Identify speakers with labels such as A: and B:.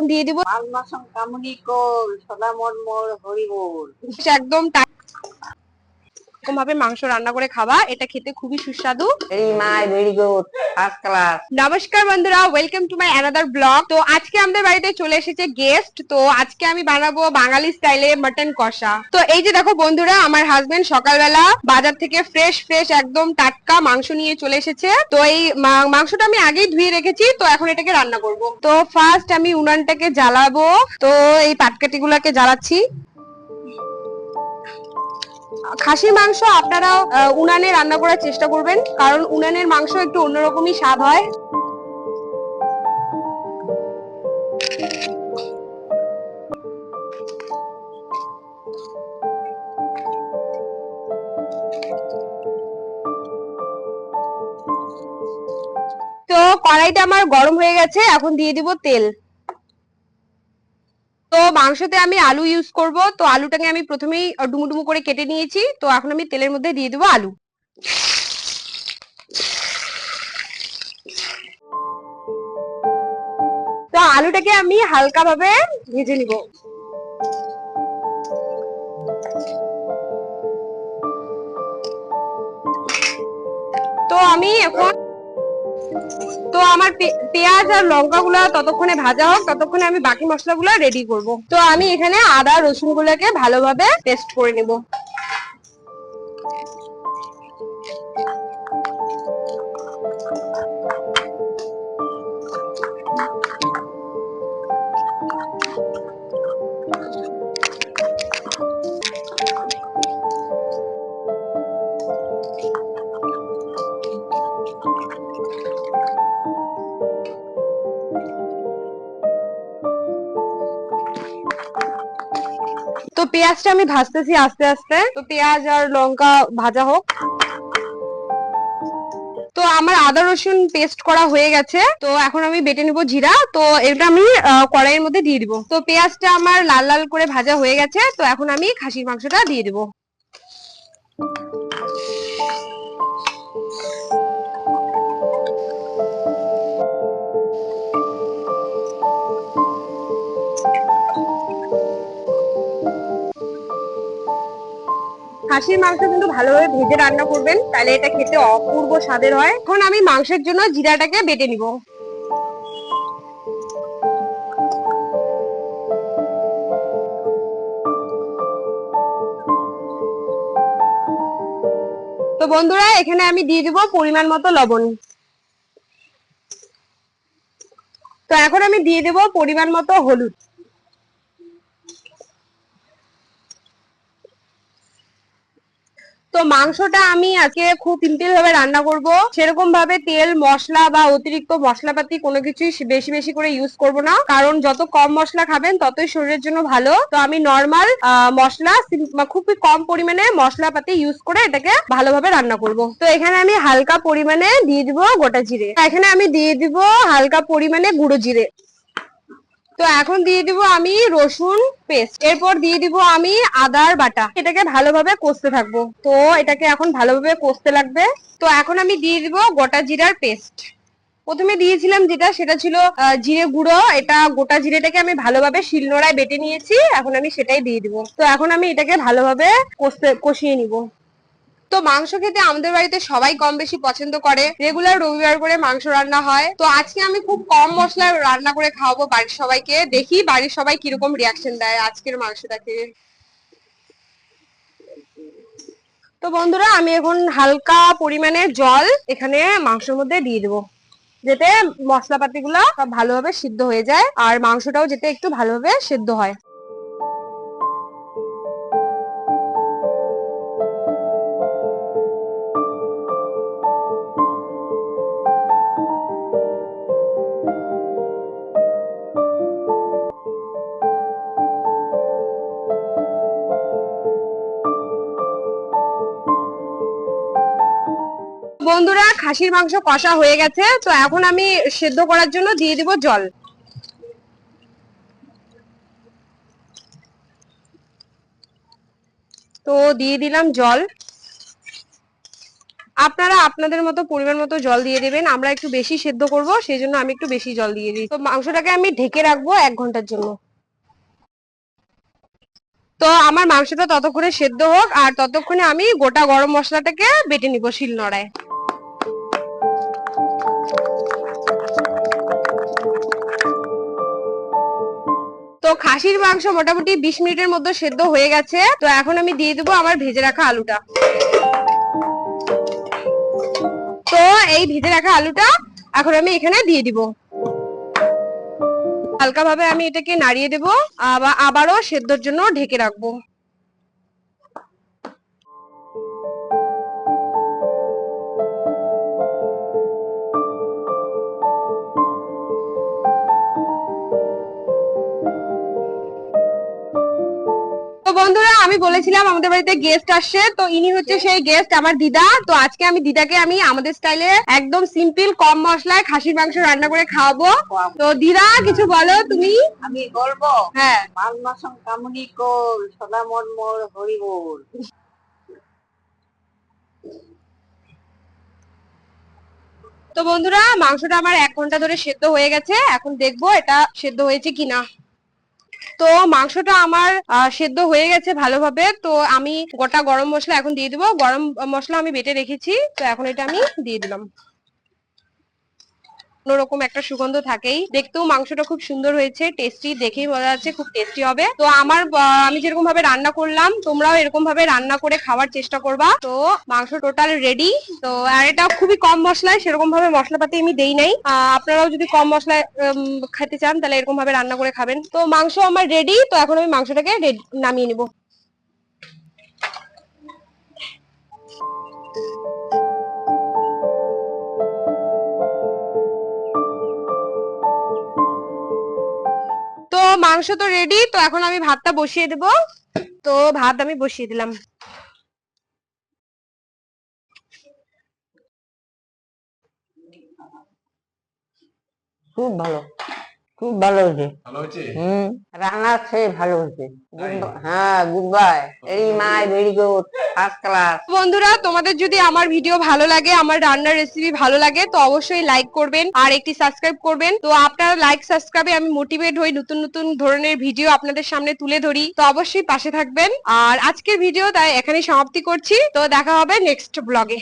A: দিয়ে দিব একদম ভাবে মাংস রান্না করে খাওয়া, এটা খেতে খুবই সুস্বাদু। নমস্কার বন্ধুরা, welcome to my another blog. তো আজকে আমাদের বাড়িতে চলে এসেছে গেস্ট। তো আজকে আমি বানাবো বাঙালি স্টাইলে মটন কষা। তো এই যে দেখো বন্ধুরা, আমার হাজবেন্ড সকালবেলা বাজার থেকে ফ্রেশ ফ্রেশ একদম টাটকা মাংস নিয়ে চলে এসেছে। তো এই মাংসটা আমি আগেই ধুয়ে রেখেছি, তো এখন এটাকে রান্না করব। তো ফার্স্ট আমি উনানটাকে জ্বালাবো। তো এই পাটকাঠি গুলাকে জ্বালাচ্ছি। খাসির মাংস আপনারা উনানে রান্না করার চেষ্টা করবেন, কারণ উনানের মাংস একটু অন্যরকমই স্বাদ হয়। তো কড়াইটা আমার গরম হয়ে গেছে, এখন দিয়ে দিব তেল। তো মাংসতে আমি আলু ইউজ করব, তো আলুটাকে আমি প্রথমেই ডুমু ডুমু করে কেটে নিয়েছি। তো এখন আমি তেলের মধ্যে দিয়ে দিব আলু। তো আলুটাকে আমি হালকা ভাবে ভেজে নিব। তো আমি এখন আমার পেঁয়াজ আর লঙ্কা গুলা ততক্ষণে ভাজা হোক, ততক্ষণে আমি বাকি মশলাগুলো রেডি করব। তো আমি এখানে আদা রসুন গুলাকে ভালোভাবে পেস্ট করে নিব। তো পেঁয়াজটা আমি ভাজতেছি আস্তে আস্তে। তো পেঁয়াজ আর লঙ্কা ভাজা হোক। তো আমার আদা রসুন পেস্ট করা হয়ে গেছে। তো এখন আমি বেটে নিব জিরা। তো এটা আমি কড়াইয়ের মধ্যে দিয়ে দিব। তো পেঁয়াজটা আমার লাল লাল করে ভাজা হয়ে গেছে। তো এখন আমি খাসির মাংসটা দিয়ে দিব। খাসির মাংস কিন্তু ভালোভাবে ভেজে রান্না করবেন, তাহলে এটা খেতে অপূর্ব স্বাদের হয়। এখন আমি মাংসের জন্য জিরাটাকে বেটে নিব। তো বন্ধুরা, এখানে আমি দিয়ে দিব পরিমাণ মতো লবণ। তো এখন আমি দিয়ে দেব পরিমাণ মতো হলুদ। তো মাংসটা আমি আজকে খুব সিম্পল ভাবে রান্না করব। সেরকম ভাবে তেল মশলা বা অতিরিক্ত মশলাপাতি কোনো কিছুই বেশি বেশি করে ইউজ করব না, কারণ যত কম মশলা খাবেন ততই শরীরের জন্য ভালো। তো আমি নর্মাল মশলা খুবই কম পরিমাণে মশলাপাতি ইউজ করে এটাকে ভালোভাবে রান্না করব। তো এখানে আমি হালকা পরিমাণে দিয়ে দিব গোটা জিরে। এখানে আমি দিয়ে দিব হালকা পরিমাণে গুঁড়ো জিরে। তো এখন দিয়ে দিব আমি রসুন পেস্ট, এরপর দিয়ে দিব আমি আদার বাটা। এটাকে ভালোভাবে কষতে থাকবো। তো এটাকে এখন ভালোভাবে কষতে লাগবে। তো এখন আমি দিয়ে দিব গোটা জিরার পেস্ট। প্রথমে দিয়েছিলাম যেটা, সেটা ছিল জিরে গুঁড়ো। এটা গোটা জিরেটাকে আমি ভালোভাবে শিলনোড়ায় বেটে নিয়েছি, এখন আমি সেটাই দিয়ে দিব। তো এখন আমি এটাকে ভালোভাবে কষিয়ে নিব। তো মাংস খেতে আমাদের বাড়িতে সবাই কম বেশি পছন্দ করে। রেগুলার রবিবার করে মাংস রান্না হয়। তো আজকে আমি খুব কম মশলায় রান্না করে খাওয়াবো বাড়ির সবাইকে। দেখি বাড়ির সবাই কিরকম রিয়াকশন দেয় আজকের মাংসটাকে। তো বন্ধুরা, আমি এখন হালকা পরিমাণে জল এখানে মাংসের মধ্যে দিয়ে দেবো, যাতে মশলাপাতি গুলা সব ভালোভাবে সিদ্ধ হয়ে যায় আর মাংসটাও যাতে একটু ভালোভাবে সিদ্ধ হয়। বন্ধুরা, খাসির মাংস কষা হয়ে গেছে। তো এখন আমি সেদ্ধ করার জন্য দিয়ে দিব জল। তো দিয়ে দিলাম জল। আপনারা আপনাদের মতো পরিমাণ মতো জল দিয়ে দেবেন। আমরা একটু বেশি সেদ্ধ করব, সেই জন্য আমি একটু বেশি জল দিয়ে দিই। তো মাংসটাকে আমি ঢেকে রাখবো 1 ঘন্টার জন্য। তো আমার মাংসটা ততক্ষণে সেদ্ধ হোক, আর ততক্ষণে আমি গোটা গরম মশলাটাকে বেটে নিব শিলনোড়ায়। তো খাসির মাংস মোটামুটি 20 মিনিটের মধ্যে সেদ্ধ হয়ে গেছে। তো এখন আমি দিয়ে দেবো আমার ভেজে রাখা আলুটা। তো এই ভেজে রাখা আলুটা এখন আমি এখানে দিয়ে দিব। হালকা ভাবে আমি এটাকে নাড়িয়ে দেবো, আবারও সেদ্ধর জন্য ঢেকে রাখবো। তো বন্ধুরা, আমি বলেছিলাম আমাদের বাড়িতে গেস্ট আসছে, তো ইনি হচ্ছে সেই গেস্ট, আমার দিদা। তো আজকে আমি দিদাকে আমাদের স্টাইলে একদম সিম্পল কম মশলায় খাসির মাংস রান্না করে খাওয়াবো। তো দিদা কিছু বলো তুমি।
B: আমি বলবো,
A: হ্যাঁ।
B: মান মাসম কামনি কর, সদা মন মোর হরি বল।
A: তো বন্ধুরা, মাংসটা আমার 1 ঘন্টা ধরে সেদ্ধ হয়ে গেছে। এখন দেখবো এটা সেদ্ধ হয়েছে কিনা। তো মাংসটা আমার সেদ্ধ হয়ে গেছে ভালোভাবে। তো আমি গোটা গরম মশলা এখন দিয়ে দিবো। গরম মশলা আমি বেটে রেখেছি, তো এখন এটা আমি দিয়ে দিলাম। অন্যরকম একটা সুগন্ধ থাকেই। দেখতেও মাংসটা খুব সুন্দর হয়েছে, টেস্টি, দেখেই বোঝা যাচ্ছে খুব টেস্টি হবে। তো আমি যেরকম ভাবে রান্না করলাম, তোমরাও এরকম ভাবে রান্না করে খাওয়ার চেষ্টা করবা। তো মাংস টোটাল রেডি। তো আর এটা খুবই কম মশলায়, সেরকম ভাবে মশলাপাতি আমি দেই নাই। আপনারাও যদি কম মশলায় খেতে চান, তাহলে এরকম ভাবে রান্না করে খাবেন। তো মাংস আমার রেডি। তো এখন আমি মাংসটাকে নামিয়ে নিব। তো মাংস তো রেডি। তো এখন আমি ভাতটা বসিয়ে দেব। তো ভাত আমি বসিয়ে দিলাম।
B: খুব ভালো, খুব ভালো হয়েছে। রান্না খেয়ে ভালো হয়েছে। হ্যাঁ, গুড বাই, ভেরি মাই ভেরি গুড, ফার্স্ট ক্লাস।
A: বন্ধুরা, তোমাদের যদি আমার ভিডিও ভালো লাগে, আমার রান্নার রেসিপি ভালো লাগে, তো অবশ্যই লাইক করবেন আর একটি সাবস্ক্রাইব করবেন। তো আপনারা লাইক সাবস্ক্রাইবে আমি মোটিভেট হই, নতুন নতুন ধরনের ভিডিও আপনাদের সামনে তুলে ধরি। তো অবশ্যই পাশে থাকবেন। আর আজকের ভিডিও তাই এখানেই সমাপ্তি করছি। তো দেখা হবে নেক্সট ব্লগে।